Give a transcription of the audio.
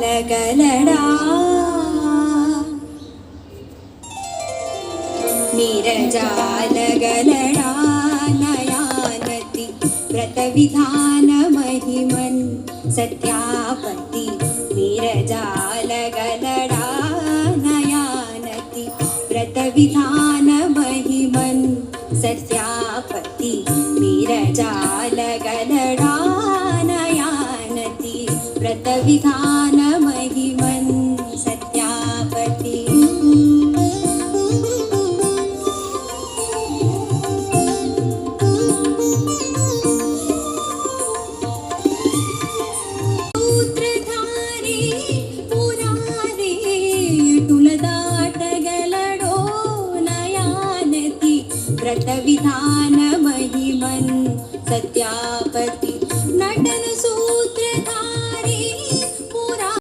जालगलडा नीरजालगलडा नयानति व्रतविधान महिमन् सत्यापति नीरजालगलडा नयानति व्रतविधान महिमन् सत्यापति नीरजालगलडा नयानति व्रतविधान महिमन् सत्यापति व्रतविधान महिमन् Satya